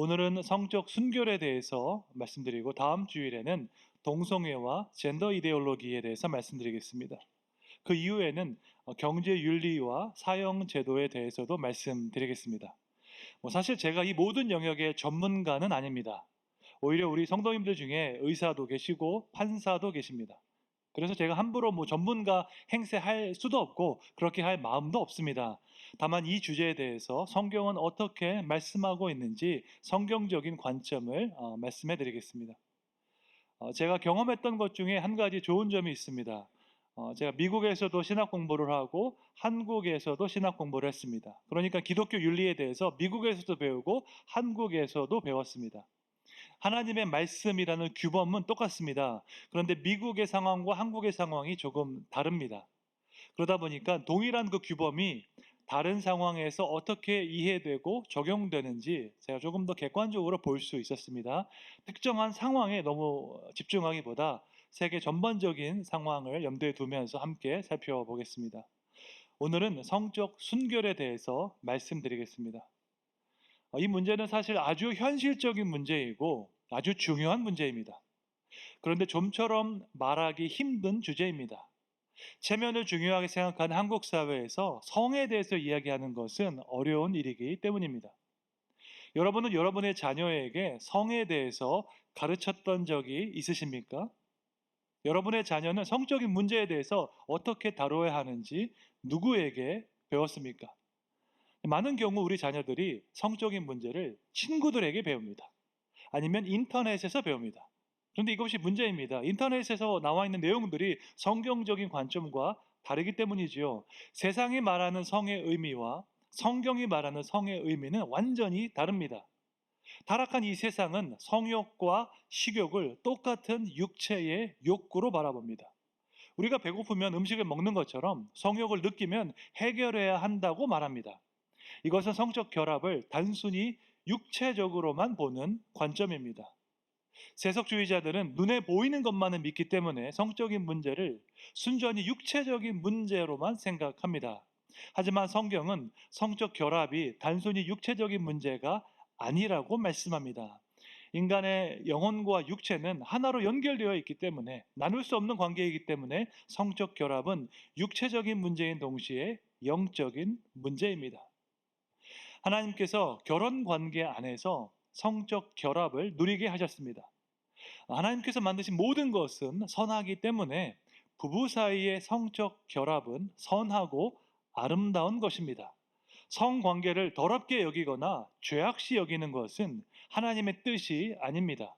오늘은 성적 순결에 대해서 말씀드리고 다음 주일에는 동성애와 젠더 이데올로기에 대해서 말씀드리겠습니다. 그 이후에는 경제 윤리와 사형 제도에 대해서도 말씀드리겠습니다. 사실 제가 이 모든 영역의 전문가는 아닙니다. 오히려 우리 성도님들 중에 의사도 계시고 판사도 계십니다. 그래서 제가 함부로 전문가 행세할 수도 없고 그렇게 할 마음도 없습니다. 다만 이 주제에 대해서 성경은 어떻게 말씀하고 있는지 성경적인 관점을 말씀해 드리겠습니다. 제가 경험했던 것 중에 한 가지 좋은 점이 있습니다. 제가 미국에서도 신학 공부를 하고 한국에서도 신학 공부를 했습니다. 그러니까 기독교 윤리에 대해서 미국에서도 배우고 한국에서도 배웠습니다. 하나님의 말씀이라는 규범은 똑같습니다. 그런데 미국의 상황과 한국의 상황이 조금 다릅니다. 그러다 보니까 동일한 그 규범이 다른 상황에서 어떻게 이해되고 적용되는지 제가 조금 더 객관적으로 볼 수 있었습니다. 특정한 상황에 너무 집중하기보다 세계 전반적인 상황을 염두에 두면서 함께 살펴보겠습니다. 오늘은 성적 순결에 대해서 말씀드리겠습니다. 이 문제는 사실 아주 현실적인 문제이고 아주 중요한 문제입니다. 그런데 좀처럼 말하기 힘든 주제입니다. 체면을 중요하게 생각하는 한국 사회에서 성에 대해서 이야기하는 것은 어려운 일이기 때문입니다. 여러분은 여러분의 자녀에게 성에 대해서 가르쳤던 적이 있으십니까? 여러분의 자녀는 성적인 문제에 대해서 어떻게 다뤄야 하는지 누구에게 배웠습니까? 많은 경우 우리 자녀들이 성적인 문제를 친구들에게 배웁니다. 아니면 인터넷에서 배웁니다. 그런데 이것이 문제입니다. 인터넷에서 나와 있는 내용들이 성경적인 관점과 다르기 때문이지요. 세상이 말하는 성의 의미와 성경이 말하는 성의 의미는 완전히 다릅니다. 타락한 이 세상은 성욕과 식욕을 똑같은 육체의 욕구로 바라봅니다. 우리가 배고프면 음식을 먹는 것처럼 성욕을 느끼면 해결해야 한다고 말합니다. 이것은 성적 결합을 단순히 육체적으로만 보는 관점입니다. 세속주의자들은 눈에 보이는 것만을 믿기 때문에 성적인 문제를 순전히 육체적인 문제로만 생각합니다. 하지만 성경은 성적 결합이 단순히 육체적인 문제가 아니라고 말씀합니다. 인간의 영혼과 육체는 하나로 연결되어 있기 때문에 나눌 수 없는 관계이기 때문에 성적 결합은 육체적인 문제인 동시에 영적인 문제입니다. 하나님께서 결혼 관계 안에서 성적 결합을 누리게 하셨습니다. 하나님께서 만드신 모든 것은 선하기 때문에 부부 사이의 성적 결합은 선하고 아름다운 것입니다. 성관계를 더럽게 여기거나 죄악시 여기는 것은 하나님의 뜻이 아닙니다.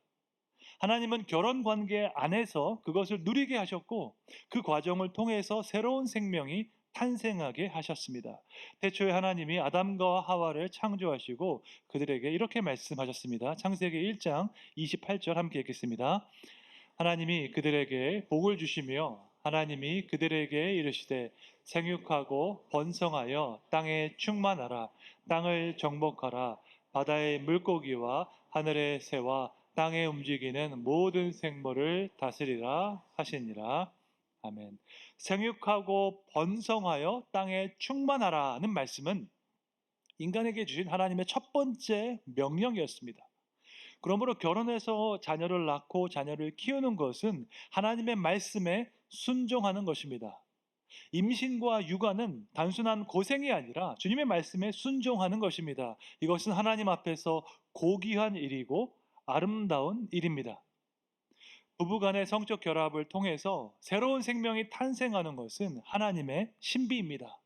하나님은 결혼 관계 안에서 그것을 누리게 하셨고 그 과정을 통해서 새로운 생명이 탄생하게 하셨습니다. 태초에 하나님이 아담과 하와를 창조하시고 그들에게 이렇게 말씀하셨습니다. 창세기 1장 28절 함께 읽겠습니다. 하나님이 그들에게 복을 주시며 하나님이 그들에게 이르시되 생육하고 번성하여 땅에 충만하라. 땅을 정복하라. 바다의 물고기와 하늘의 새와 땅에 움직이는 모든 생물을 다스리라 하시니라. 아멘. 생육하고 번성하여 땅에 충만하라는 말씀은 인간에게 주신 하나님의 첫 번째 명령이었습니다. 그러므로 결혼해서 자녀를 낳고 자녀를 키우는 것은 하나님의 말씀에 순종하는 것입니다. 임신과 육아는 단순한 고생이 아니라 주님의 말씀에 순종하는 것입니다. 이것은 하나님 앞에서 고귀한 일이고 아름다운 일입니다. 부부간의 성적 결합을 통해서 새로운 생명이 탄생하는 것은 하나님의 신비입니다.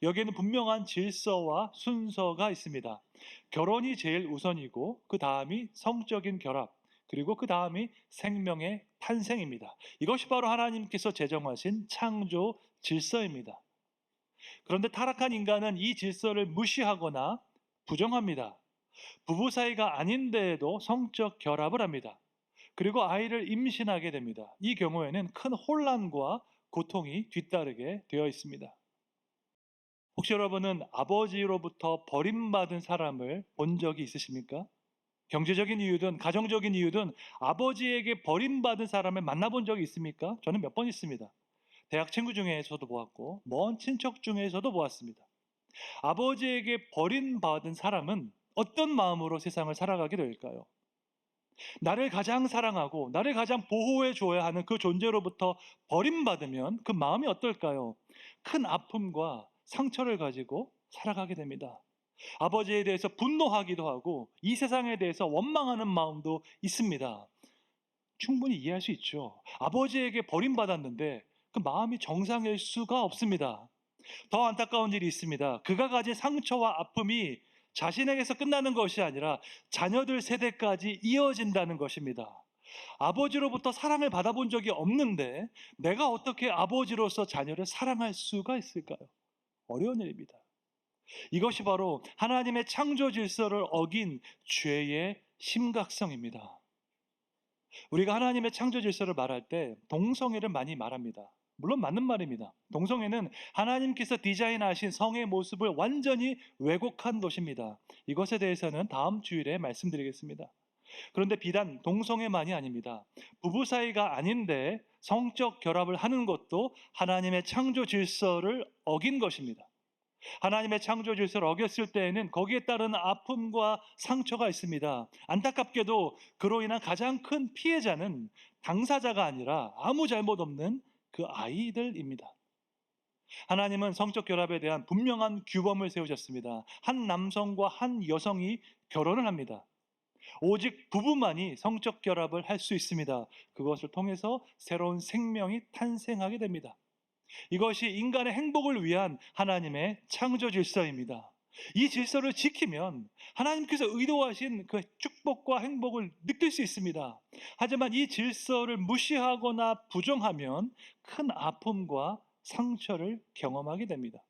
여기에는 분명한 질서와 순서가 있습니다. 결혼이 제일 우선이고 그 다음이 성적인 결합, 그리고 그 다음이 생명의 탄생입니다. 이것이 바로 하나님께서 제정하신 창조 질서입니다. 그런데 타락한 인간은 이 질서를 무시하거나 부정합니다. 부부 사이가 아닌데에도 성적 결합을 합니다. 그리고 아이를 임신하게 됩니다. 이 경우에는 큰 혼란과 고통이 뒤따르게 되어 있습니다. 혹시 여러분은 아버지로부터 버림받은 사람을 본 적이 있으십니까? 경제적인 이유든 가정적인 이유든 아버지에게 버림받은 사람을 만나본 적이 있습니까? 저는 몇 번 있습니다. 대학 친구 중에서도 보았고 먼 친척 중에서도 보았습니다. 아버지에게 버림받은 사람은 어떤 마음으로 세상을 살아가게 될까요? 나를 가장 사랑하고 나를 가장 보호해 줘야 하는 그 존재로부터 버림받으면 그 마음이 어떨까요? 큰 아픔과 상처를 가지고 살아가게 됩니다. 아버지에 대해서 분노하기도 하고 이 세상에 대해서 원망하는 마음도 있습니다. 충분히 이해할 수 있죠. 아버지에게 버림받았는데 그 마음이 정상일 수가 없습니다. 더 안타까운 일이 있습니다. 그가 가진 상처와 아픔이 자신에게서 끝나는 것이 아니라 자녀들 세대까지 이어진다는 것입니다. 아버지로부터 사랑을 받아본 적이 없는데 내가 어떻게 아버지로서 자녀를 사랑할 수가 있을까요? 어려운 일입니다. 이것이 바로 하나님의 창조 질서를 어긴 죄의 심각성입니다. 우리가 하나님의 창조 질서를 말할 때 동성애를 많이 말합니다. 물론 맞는 말입니다. 동성애는 하나님께서 디자인하신 성의 모습을 완전히 왜곡한 것입니다. 이것에 대해서는 다음 주일에 말씀드리겠습니다. 그런데 비단 동성애만이 아닙니다. 부부 사이가 아닌데 성적 결합을 하는 것도 하나님의 창조 질서를 어긴 것입니다. 하나님의 창조 질서를 어겼을 때에는 거기에 따른 아픔과 상처가 있습니다. 안타깝게도 그로 인한 가장 큰 피해자는 당사자가 아니라 아무 잘못 없는 그 아이들입니다. 하나님은 성적 결합에 대한 분명한 규범을 세우셨습니다. 한 남성과 한 여성이 결혼을 합니다. 오직 부부만이 성적 결합을 할 수 있습니다. 그것을 통해서 새로운 생명이 탄생하게 됩니다. 이것이 인간의 행복을 위한 하나님의 창조 질서입니다. 이 질서를 지키면 하나님께서 의도하신 그 축복과 행복을 느낄 수 있습니다. 하지만 이 질서를 무시하거나 부정하면 큰 아픔과 상처를 경험하게 됩니다.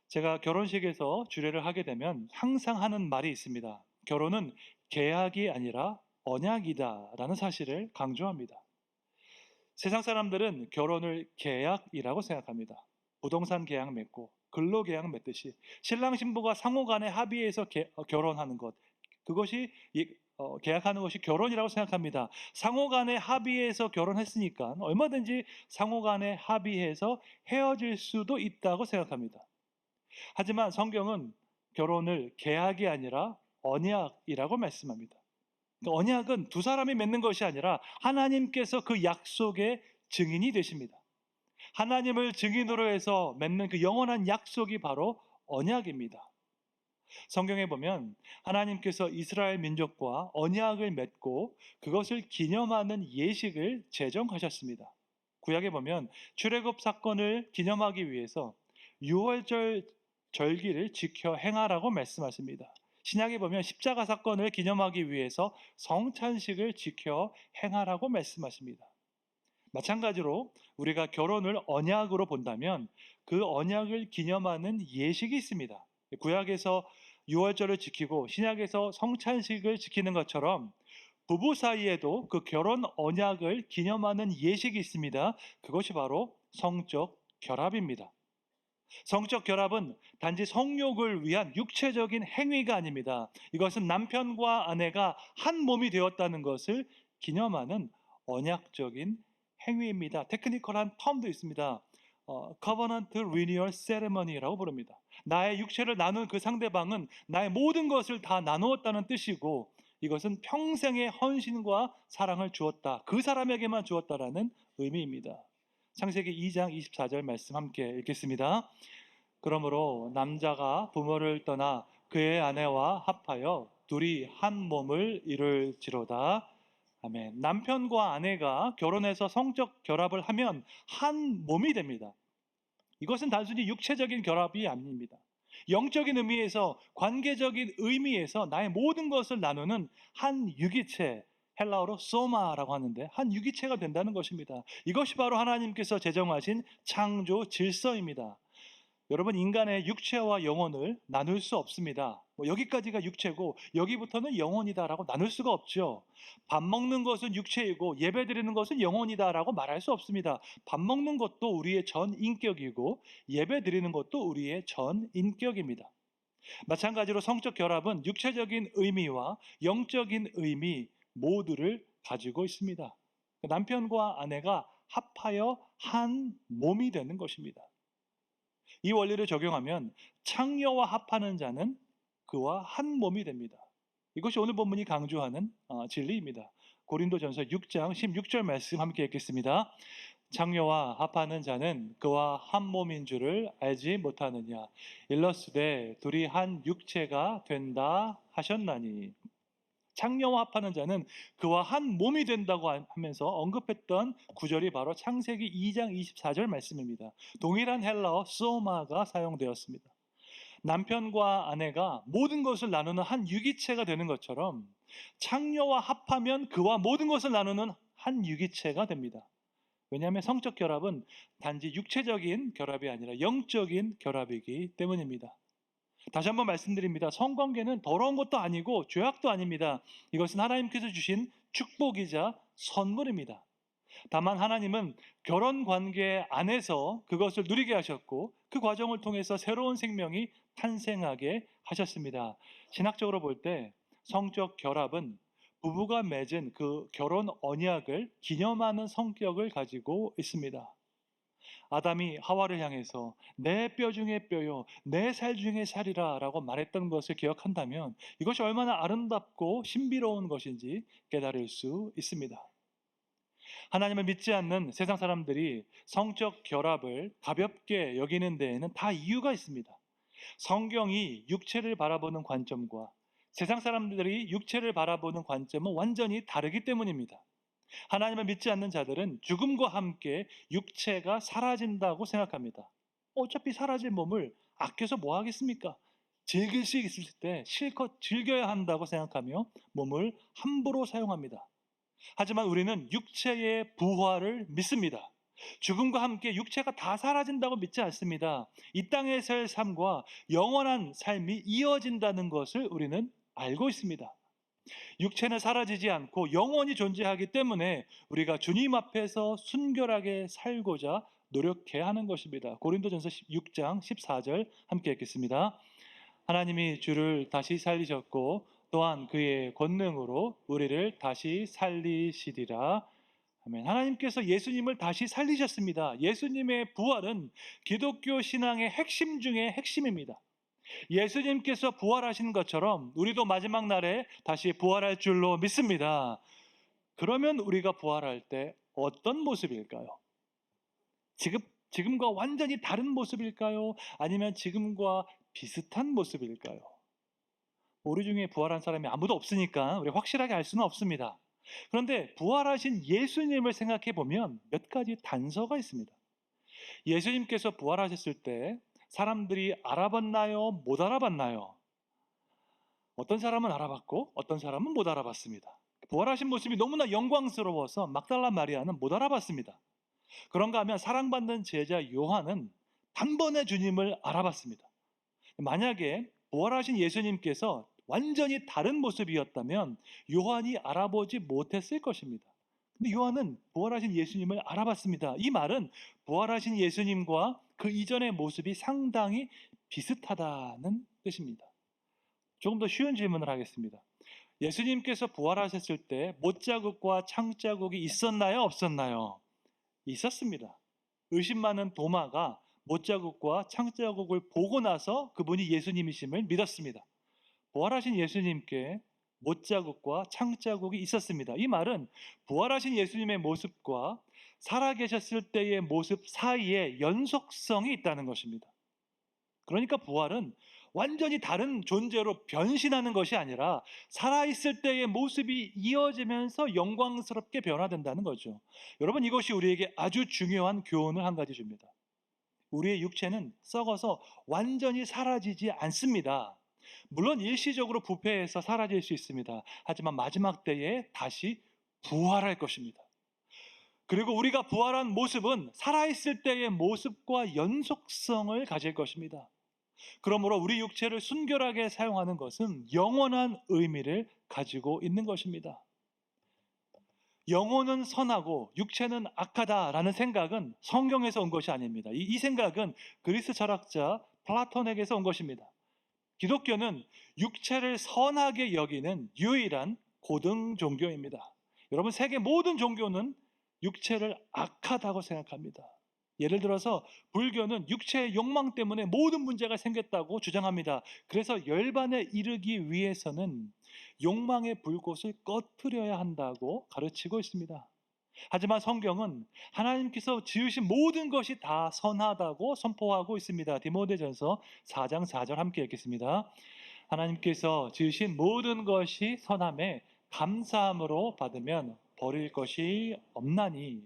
제가 결혼식에서 주례를 하게 되면 항상 하는 말이 있습니다. 결혼은 계약이 아니라 언약이다라는 사실을 강조합니다. 세상 사람들은 결혼을 계약이라고 생각합니다. 부동산 계약 맺고 근로계약 맺듯이 신랑 신부가 상호 간에 합의해서 결혼하는 것, 그것이 계약하는 것이 결혼이라고 생각합니다. 상호 간에 합의해서 결혼했으니까 얼마든지 상호 간에 합의해서 헤어질 수도 있다고 생각합니다. 하지만 성경은 결혼을 계약이 아니라 언약이라고 말씀합니다. 언약은 두 사람이 맺는 것이 아니라 하나님께서 그 약속의 증인이 되십니다. 하나님을 증인으로 해서 맺는 그 영원한 약속이 바로 언약입니다. 성경에 보면 하나님께서 이스라엘 민족과 언약을 맺고 그것을 기념하는 예식을 제정하셨습니다. 구약에 보면 출애굽 사건을 기념하기 위해서 유월절 절기를 지켜 행하라고 말씀하십니다. 신약에 보면 십자가 사건을 기념하기 위해서 성찬식을 지켜 행하라고 말씀하십니다. 마찬가지로 우리가 결혼을 언약으로 본다면 그 언약을 기념하는 예식이 있습니다. 구약에서 유월절을 지키고 신약에서 성찬식을 지키는 것처럼 부부 사이에도 그 결혼 언약을 기념하는 예식이 있습니다. 그것이 바로 성적 결합입니다. 성적 결합은 단지 성욕을 위한 육체적인 행위가 아닙니다. 이것은 남편과 아내가 한 몸이 되었다는 것을 기념하는 언약적인 행위입니다. 테크니컬한 텀도 있습니다. Covenant Renewal Ceremony라고 부릅니다. 나의 육체를 나눈 그 상대방은 나의 모든 것을 다 나누었다는 뜻이고 이것은 평생의 헌신과 사랑을 주었다. 그 사람에게만 주었다라는 의미입니다. 창세기 2장 24절 말씀 함께 읽겠습니다. 그러므로 남자가 부모를 떠나 그의 아내와 합하여 둘이 한 몸을 이룰지로다. 아멘. 남편과 아내가 결혼해서 성적 결합을 하면 한 몸이 됩니다. 이것은 단순히 육체적인 결합이 아닙니다. 영적인 의미에서, 관계적인 의미에서 나의 모든 것을 나누는 한 유기체, 헬라어로 소마라고 하는데 한 유기체가 된다는 것입니다. 이것이 바로 하나님께서 제정하신 창조 질서입니다. 여러분, 인간의 육체와 영혼을 나눌 수 없습니다. 여기까지가 육체고 여기부터는 영혼이다라고 나눌 수가 없죠. 밥 먹는 것은 육체이고 예배 드리는 것은 영혼이다라고 말할 수 없습니다. 밥 먹는 것도 우리의 전 인격이고 예배 드리는 것도 우리의 전 인격입니다. 마찬가지로 성적 결합은 육체적인 의미와 영적인 의미 모두를 가지고 있습니다. 남편과 아내가 합하여 한 몸이 되는 것입니다. 이 원리를 적용하면 창녀와 합하는 자는 그와 한 몸이 됩니다. 이것이 오늘 본문이 강조하는 진리입니다. 고린도전서 6장 16절 말씀 함께 읽겠습니다. 창녀와 합하는 자는 그와 한 몸인 줄을 알지 못하느냐. 일러스되 둘이 한 육체가 된다 하셨나니. 창녀와 합하는 자는 그와 한 몸이 된다고 하면서 언급했던 구절이 바로 창세기 2장 24절 말씀입니다. 동일한 헬라어 소마가 사용되었습니다. 남편과 아내가 모든 것을 나누는 한 유기체가 되는 것처럼 창녀와 합하면 그와 모든 것을 나누는 한 유기체가 됩니다. 왜냐하면 성적 결합은 단지 육체적인 결합이 아니라 영적인 결합이기 때문입니다. 다시 한번 말씀드립니다. 성관계는 더러운 것도 아니고 죄악도 아닙니다. 이것은 하나님께서 주신 축복이자 선물입니다. 다만 하나님은 결혼 관계 안에서 그것을 누리게 하셨고 그 과정을 통해서 새로운 생명이 탄생하게 하셨습니다. 신학적으로 볼 때 성적 결합은 부부가 맺은 그 결혼 언약을 기념하는 성격을 가지고 있습니다. 아담이 하와를 향해서 내 뼈 중에 뼈요 내 살 중에 살이라 라고 말했던 것을 기억한다면 이것이 얼마나 아름답고 신비로운 것인지 깨달을 수 있습니다. 하나님을 믿지 않는 세상 사람들이 성적 결합을 가볍게 여기는 데에는 다 이유가 있습니다. 성경이 육체를 바라보는 관점과 세상 사람들이 육체를 바라보는 관점은 완전히 다르기 때문입니다. 하나님을 믿지 않는 자들은 죽음과 함께 육체가 사라진다고 생각합니다. 어차피 사라질 몸을 아껴서 뭐 하겠습니까? 즐길 수 있을 때 실컷 즐겨야 한다고 생각하며 몸을 함부로 사용합니다. 하지만 우리는 육체의 부활을 믿습니다. 죽음과 함께 육체가 다 사라진다고 믿지 않습니다. 이 땅에서의 삶과 영원한 삶이 이어진다는 것을 우리는 알고 있습니다. 육체는 사라지지 않고 영원히 존재하기 때문에 우리가 주님 앞에서 순결하게 살고자 노력해야 하는 것입니다. 고린도전서 6장 14절 함께 읽겠습니다. 하나님이 주를 다시 살리셨고 또한 그의 권능으로 우리를 다시 살리시리라. 아멘. 하나님께서 예수님을 다시 살리셨습니다. 예수님의 부활은 기독교 신앙의 핵심 중의 핵심입니다. 예수님께서 부활하신 것처럼 우리도 마지막 날에 다시 부활할 줄로 믿습니다. 그러면 우리가 부활할 때 어떤 모습일까요? 지금과 완전히 다른 모습일까요? 아니면 지금과 비슷한 모습일까요? 우리 중에 부활한 사람이 아무도 없으니까 우리 확실하게 알 수는 없습니다. 그런데 부활하신 예수님을 생각해 보면 몇 가지 단서가 있습니다. 예수님께서 부활하셨을 때 사람들이 알아봤나요? 못 알아봤나요? 어떤 사람은 알아봤고 어떤 사람은 못 알아봤습니다. 부활하신 모습이 너무나 영광스러워서 막달라 마리아는 못 알아봤습니다. 그런가 하면 사랑받는 제자 요한은 단번에 주님을 알아봤습니다. 만약에 부활하신 예수님께서 완전히 다른 모습이었다면 요한이 알아보지 못했을 것입니다. 근데 요한은 부활하신 예수님을 알아봤습니다. 이 말은 부활하신 예수님과 그 이전의 모습이 상당히 비슷하다는 뜻입니다. 조금 더 쉬운 질문을 하겠습니다. 예수님께서 부활하셨을 때 못자국과 창자국이 있었나요? 없었나요? 있었습니다. 의심 많은 도마가 못자국과 창자국을 보고 나서 그분이 예수님이심을 믿었습니다. 부활하신 예수님께 못자국과 창자국이 있었습니다. 이 말은 부활하신 예수님의 모습과 살아계셨을 때의 모습 사이에 연속성이 있다는 것입니다. 그러니까 부활은 완전히 다른 존재로 변신하는 것이 아니라 살아있을 때의 모습이 이어지면서 영광스럽게 변화된다는 거죠. 여러분, 이것이 우리에게 아주 중요한 교훈을 한 가지 줍니다. 우리의 육체는 썩어서 완전히 사라지지 않습니다. 물론 일시적으로 부패해서 사라질 수 있습니다. 하지만 마지막 때에 다시 부활할 것입니다. 그리고 우리가 부활한 모습은 살아있을 때의 모습과 연속성을 가질 것입니다. 그러므로 우리 육체를 순결하게 사용하는 것은 영원한 의미를 가지고 있는 것입니다. 영혼은 선하고 육체는 악하다라는 생각은 성경에서 온 것이 아닙니다. 이 생각은 그리스 철학자 플라톤에게서 온 것입니다. 기독교는 육체를 선하게 여기는 유일한 고등 종교입니다. 여러분, 세계 모든 종교는 육체를 악하다고 생각합니다. 예를 들어서 불교는 육체의 욕망 때문에 모든 문제가 생겼다고 주장합니다. 그래서 열반에 이르기 위해서는 욕망의 불꽃을 꺼트려야 한다고 가르치고 있습니다. 하지만 성경은 하나님께서 지으신 모든 것이 다 선하다고 선포하고 있습니다. 디모데전서 4장 4절 함께 읽겠습니다. 하나님께서 지으신 모든 것이 선함에 감사함으로 받으면 버릴 것이 없나니.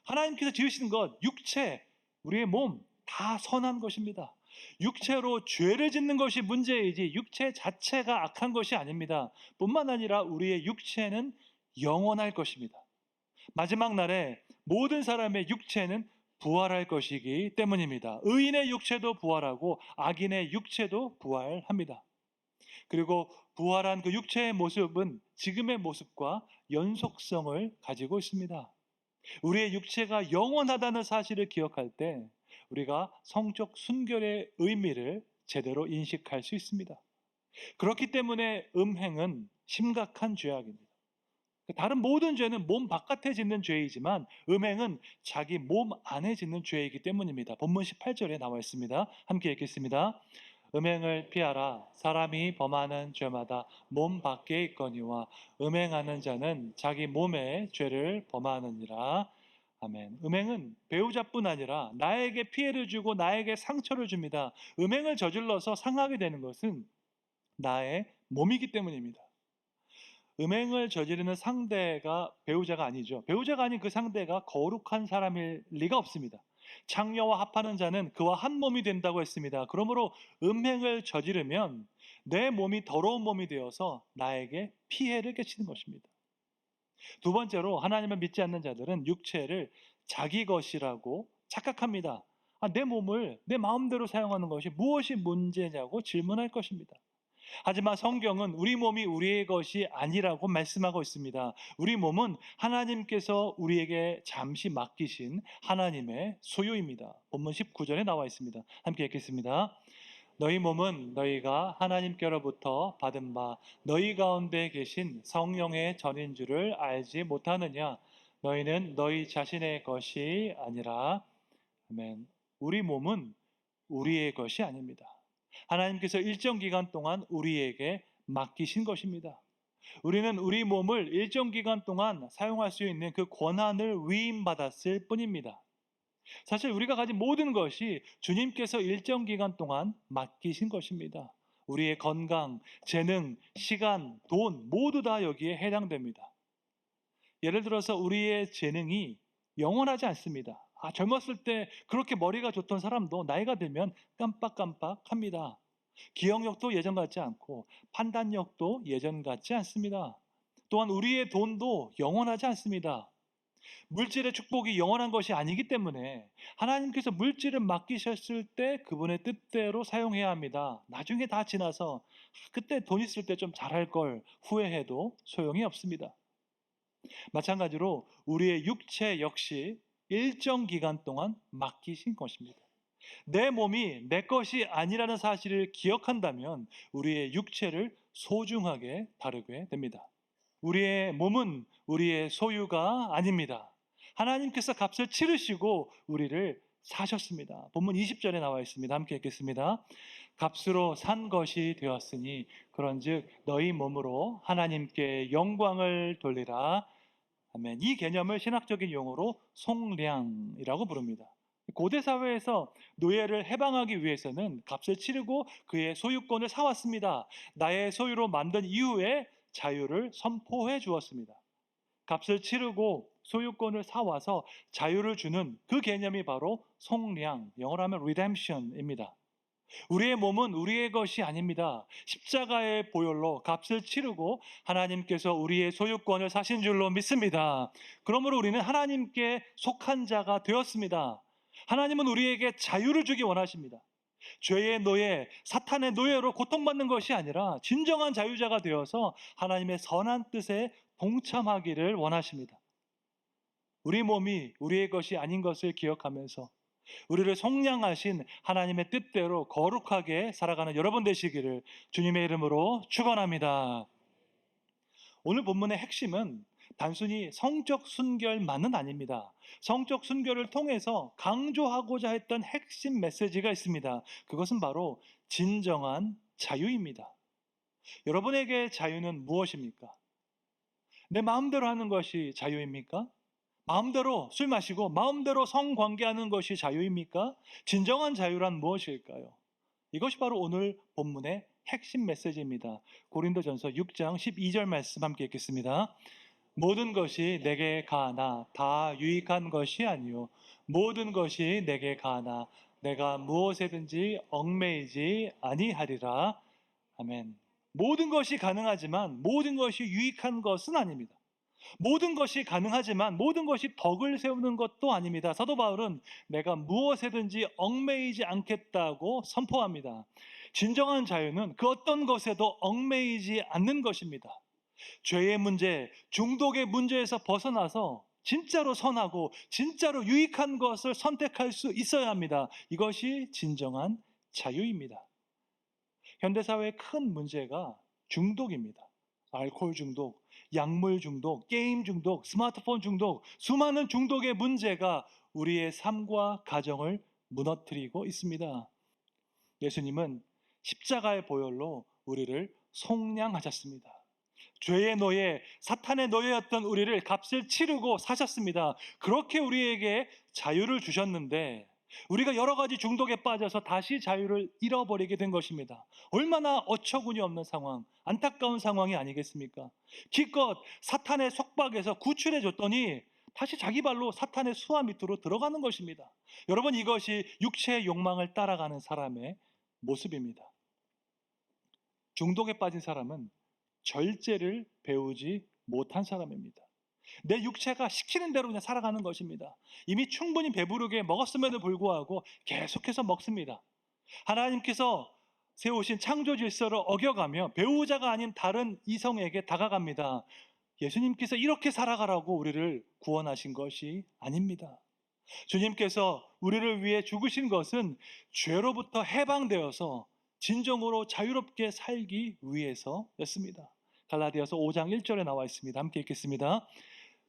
하나님께서 지으신 것, 육체, 우리의 몸 다 선한 것입니다. 육체로 죄를 짓는 것이 문제이지 육체 자체가 악한 것이 아닙니다. 뿐만 아니라 우리의 육체는 영원할 것입니다. 마지막 날에 모든 사람의 육체는 부활할 것이기 때문입니다. 의인의 육체도 부활하고 악인의 육체도 부활합니다. 그리고 부활한 그 육체의 모습은 지금의 모습과 연속성을 가지고 있습니다. 우리의 육체가 영원하다는 사실을 기억할 때 우리가 성적 순결의 의미를 제대로 인식할 수 있습니다. 그렇기 때문에 음행은 심각한 죄악입니다. 다른 모든 죄는 몸 바깥에 짓는 죄이지만 음행은 자기 몸 안에 짓는 죄이기 때문입니다. 본문 18절에 나와 있습니다. 함께 읽겠습니다. 음행을 피하라. 사람이 범하는 죄마다 몸 밖에 있거니와 음행하는 자는 자기 몸에 죄를 범하느니라. 아멘. 음행은 배우자뿐 아니라 나에게 피해를 주고 나에게 상처를 줍니다. 음행을 저질러서 상하게 되는 것은 나의 몸이기 때문입니다. 음행을 저지르는 상대가 배우자가 아니죠. 배우자가 아닌 그 상대가 거룩한 사람일 리가 없습니다. 창녀와 합하는 자는 그와 한 몸이 된다고 했습니다. 그러므로 음행을 저지르면 내 몸이 더러운 몸이 되어서 나에게 피해를 끼치는 것입니다. 두 번째로 하나님을 믿지 않는 자들은 육체를 자기 것이라고 착각합니다. 내 몸을 내 마음대로 사용하는 것이 무엇이 문제냐고 질문할 것입니다. 하지만 성경은 우리 몸이 우리의 것이 아니라고 말씀하고 있습니다. 우리 몸은 하나님께서 우리에게 잠시 맡기신 하나님의 소유입니다. 본문 19절에 나와 있습니다. 함께 읽겠습니다. 너희 몸은 너희가 하나님께로부터 받은 바 너희 가운데 계신 성령의 전인 줄을 알지 못하느냐? 너희는 너희 자신의 것이 아니라. 아멘. 우리 몸은 우리의 것이 아닙니다. 하나님께서 일정 기간 동안 우리에게 맡기신 것입니다. 우리는 우리 몸을 일정 기간 동안 사용할 수 있는 그 권한을 위임받았을 뿐입니다. 사실 우리가 가진 모든 것이 주님께서 일정 기간 동안 맡기신 것입니다. 우리의 건강, 재능, 시간, 돈 모두 다 여기에 해당됩니다. 예를 들어서 우리의 재능이 영원하지 않습니다. 젊었을 때 그렇게 머리가 좋던 사람도 나이가 들면 깜빡깜빡합니다. 기억력도 예전 같지 않고 판단력도 예전 같지 않습니다. 또한 우리의 돈도 영원하지 않습니다. 물질의 축복이 영원한 것이 아니기 때문에 하나님께서 물질을 맡기셨을 때 그분의 뜻대로 사용해야 합니다. 나중에 다 지나서 그때 돈 있을 때 좀 잘할 걸 후회해도 소용이 없습니다. 마찬가지로 우리의 육체 역시 일정 기간 동안 맡기신 것입니다. 내 몸이 내 것이 아니라는 사실을 기억한다면 우리의 육체를 소중하게 다루게 됩니다. 우리의 몸은 우리의 소유가 아닙니다. 하나님께서 값을 치르시고 우리를 사셨습니다. 본문 20절에 나와 있습니다. 함께 읽겠습니다. 값으로 산 것이 되었으니 그런즉 너희 몸으로 하나님께 영광을 돌리라. 아멘. 이 개념을 신학적인 용어로 속량이라고 부릅니다. 고대 사회에서 노예를 해방하기 위해서는 값을 치르고 그의 소유권을 사왔습니다. 나의 소유로 만든 이후에 자유를 선포해 주었습니다. 값을 치르고 소유권을 사와서 자유를 주는 그 개념이 바로 속량, 영어로 하면 redemption입니다. 우리의 몸은 우리의 것이 아닙니다. 십자가의 보혈로 값을 치르고 하나님께서 우리의 소유권을 사신 줄로 믿습니다. 그러므로 우리는 하나님께 속한 자가 되었습니다. 하나님은 우리에게 자유를 주기 원하십니다. 죄의 노예, 사탄의 노예로 고통받는 것이 아니라 진정한 자유자가 되어서 하나님의 선한 뜻에 동참하기를 원하십니다. 우리 몸이 우리의 것이 아닌 것을 기억하면서 우리를 속량하신 하나님의 뜻대로 거룩하게 살아가는 여러분 되시기를 주님의 이름으로 축원합니다. 오늘 본문의 핵심은 단순히 성적 순결만은 아닙니다. 성적 순결을 통해서 강조하고자 했던 핵심 메시지가 있습니다. 그것은 바로 진정한 자유입니다. 여러분에게 자유는 무엇입니까? 내 마음대로 하는 것이 자유입니까? 마음대로 술 마시고 마음대로 성관계하는 것이 자유입니까? 진정한 자유란 무엇일까요? 이것이 바로 오늘 본문의 핵심 메시지입니다. 고린도전서 6장 12절 말씀 함께 읽겠습니다. 모든 것이 내게 가하나 다 유익한 것이 아니요 모든 것이 내게 가하나 내가 무엇에든지 얽매이지 아니하리라. 아멘. 모든 것이 가능하지만 모든 것이 유익한 것은 아닙니다. 모든 것이 가능하지만 모든 것이 덕을 세우는 것도 아닙니다. 사도 바울은 내가 무엇에든지 얽매이지 않겠다고 선포합니다. 진정한 자유는 그 어떤 것에도 얽매이지 않는 것입니다. 죄의 문제, 중독의 문제에서 벗어나서 진짜로 선하고 진짜로 유익한 것을 선택할 수 있어야 합니다. 이것이 진정한 자유입니다. 현대사회의 큰 문제가 중독입니다. 알코올 중독, 약물 중독, 게임 중독, 스마트폰 중독, 수많은 중독의 문제가 우리의 삶과 가정을 무너뜨리고 있습니다. 예수님은 십자가의 보혈로 우리를 속량하셨습니다. 죄의 노예, 사탄의 노예였던 우리를 값을 치르고 사셨습니다. 그렇게 우리에게 자유를 주셨는데 우리가 여러 가지 중독에 빠져서 다시 자유를 잃어버리게 된 것입니다. 얼마나 어처구니 없는 상황, 안타까운 상황이 아니겠습니까? 기껏 사탄의 속박에서 구출해 줬더니 다시 자기 발로 사탄의 수하 밑으로 들어가는 것입니다. 여러분, 이것이 육체의 욕망을 따라가는 사람의 모습입니다. 중독에 빠진 사람은 절제를 배우지 못한 사람입니다. 내 육체가 시키는 대로 그냥 살아가는 것입니다. 이미 충분히 배부르게 먹었음에도 불구하고 계속해서 먹습니다. 하나님께서 세우신 창조 질서를 어겨가며 배우자가 아닌 다른 이성에게 다가갑니다. 예수님께서 이렇게 살아가라고 우리를 구원하신 것이 아닙니다. 주님께서 우리를 위해 죽으신 것은 죄로부터 해방되어서 진정으로 자유롭게 살기 위해서였습니다. 갈라디아서 5장 1절에 나와 있습니다. 함께 읽겠습니다.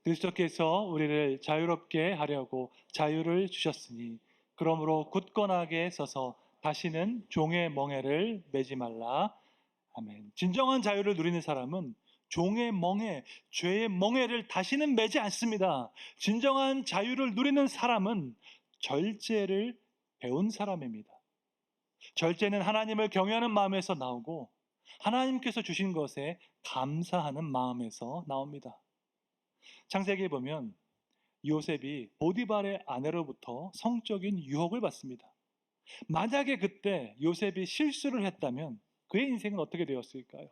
그리스도께서 우리를 자유롭게 하려고 자유를 주셨으니 그러므로 굳건하게 서서 다시는 종의 멍에를 매지 말라. 아멘. 진정한 자유를 누리는 사람은 종의 멍에, 죄의 멍에를 다시는 매지 않습니다. 진정한 자유를 누리는 사람은 절제를 배운 사람입니다. 절제는 하나님을 경외하는 마음에서 나오고 하나님께서 주신 것에 감사하는 마음에서 나옵니다. 창세기에 보면 요셉이 보디발의 아내로부터 성적인 유혹을 받습니다. 만약에 그때 요셉이 실수를 했다면 그의 인생은 어떻게 되었을까요?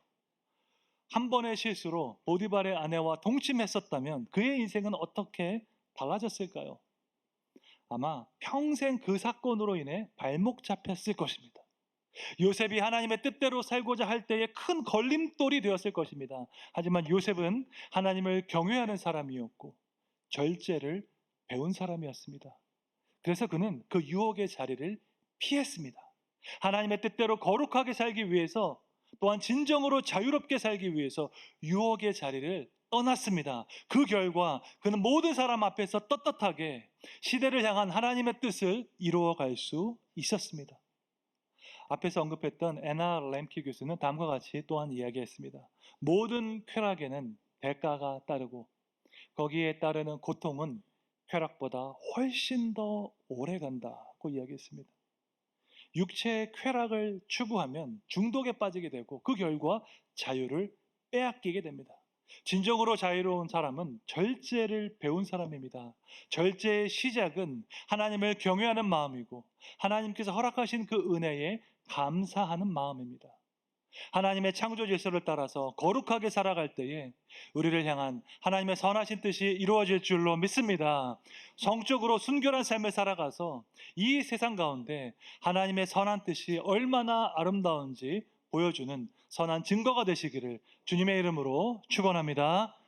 한 번의 실수로 보디발의 아내와 동침했었다면 그의 인생은 어떻게 달라졌을까요? 아마 평생 그 사건으로 인해 발목 잡혔을 것입니다. 요셉이 하나님의 뜻대로 살고자 할 때에 큰 걸림돌이 되었을 것입니다. 하지만 요셉은 하나님을 경외하는 사람이었고 절제를 배운 사람이었습니다. 그래서 그는 그 유혹의 자리를 피했습니다. 하나님의 뜻대로 거룩하게 살기 위해서 또한 진정으로 자유롭게 살기 위해서 유혹의 자리를 떠났습니다. 그 결과 그는 모든 사람 앞에서 떳떳하게 시대를 향한 하나님의 뜻을 이루어갈 수 있었습니다. 앞에서 언급했던 애나 램키 교수는 다음과 같이 또한 이야기했습니다. 모든 쾌락에는 대가가 따르고 거기에 따르는 고통은 쾌락보다 훨씬 더 오래 간다고 이야기했습니다. 육체의 쾌락을 추구하면 중독에 빠지게 되고 그 결과 자유를 빼앗기게 됩니다. 진정으로 자유로운 사람은 절제를 배운 사람입니다. 절제의 시작은 하나님을 경외하는 마음이고 하나님께서 허락하신 그 은혜에 감사하는 마음입니다. 하나님의 창조 질서를 따라서 거룩하게 살아갈 때에 우리를 향한 하나님의 선하신 뜻이 이루어질 줄로 믿습니다. 성적으로 순결한 삶을 살아가서 이 세상 가운데 하나님의 선한 뜻이 얼마나 아름다운지 보여주는 선한 증거가 되시기를 주님의 이름으로 축원합니다.